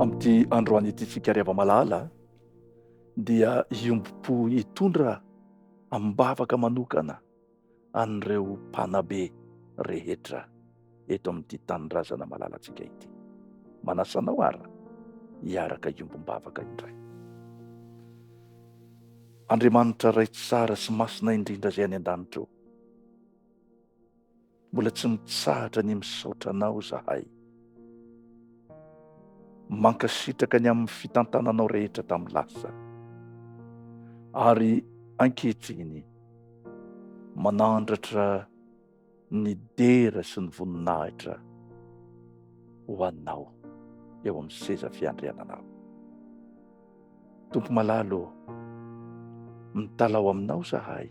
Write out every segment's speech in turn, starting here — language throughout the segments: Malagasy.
Amin'ity androany ity tsika rehefa malala dia iombom-po hitondra am-bavaka manokana an'ireo mpanabe rehetra eto amin'ity tanindrazana malalatsika ity. Manasanao ara hiaraka iombom-bavaka indray. Andriamanitra ray tsara sy masina indrindra izay any an-danitra eo, mbola tsy mitsahatra ny misaotra anao zahay, mankasitraka ny amin'ny fitantananao rehetra tamin'ny lasa, ary ankehitriny manandratra ny dera sy ny voninahitra ho anao eo amin'ny seza fiandriananao. Tompo malalo, mitalao aminao zahay,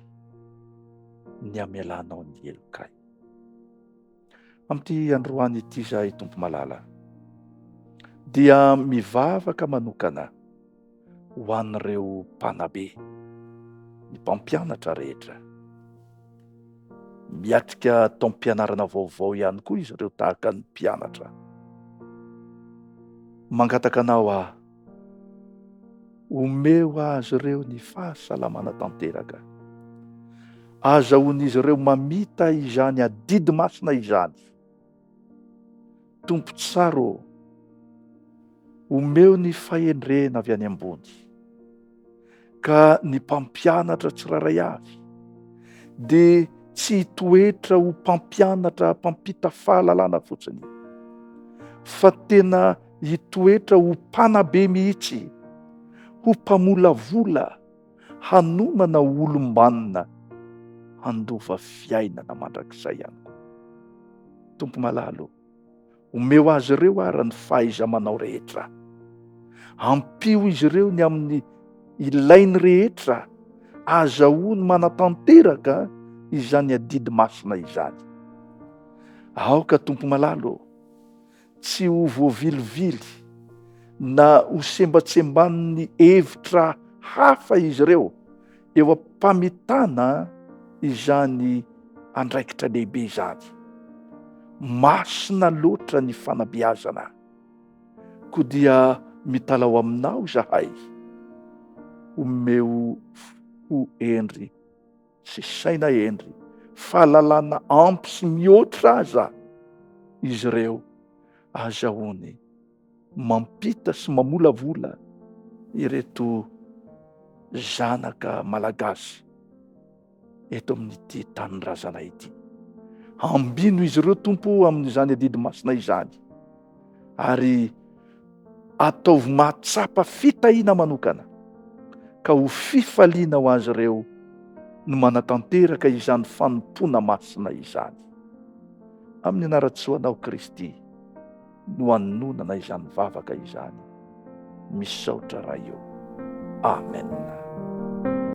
ny amelanao ny elokay. Amin'ity androany ity zahay, Tompo malala, dia mivavaka manokana ho an'ireo mpanabe, ny mpampianatra rehetra. Miatrika taom-pianarana vaovao ihany koa izy ireo tahaka ny mpianatra. Mangataka anao omeo azy ireo ny fahasalamana tanteraka, azahoan'izy ireo mamita izany adidy masina izany. Tompo tsara, omeo ny fahendrena avy any ambony, ka ny mpampianatra tsiraray avy dia tsy hitoetra ho mpampianatra mpampita fahalalana fotsiny, fa tena hitoetra ho mpanabe mihitsy, ho mpamolavola, hanomana olom-banona, handova fiainana mandrakizay ihany koa. Tompo malalo, omeo azy ireo ary ny fahaiza-manao rehetra, ampio izy ireo ny amin'ny ilainy rehetra, azahoany manatanteraka izany adidy masina izany. Aoka Tompo malalo, tsy ho voavilivily na ho sembatsemban'ny hevitra hafa izy ireo eo am-pamitana izany andraikitra lehibe izany. Masina loatra ny fanabeazana, koa dia mitalao aminao zahay, omeo ho endry sy saina endry, fahalalana ampy sy mihoatra aza izy ireo, azahoany mampita sy mamolavola ireto zanaka malagasy eto amin'ity tanindrazana ity. Ambino izy ireo Tompo amin'izany adidy masina izany, ary ataovy mahatsapa fitahiana manokana, ka ho fifaliana ho azy ireo no manatanteraka izany fanompona masina izany. Amin'ny anaratsoanao Kristy no anonana izany vavaka izany, misaotra raha eo. Amen.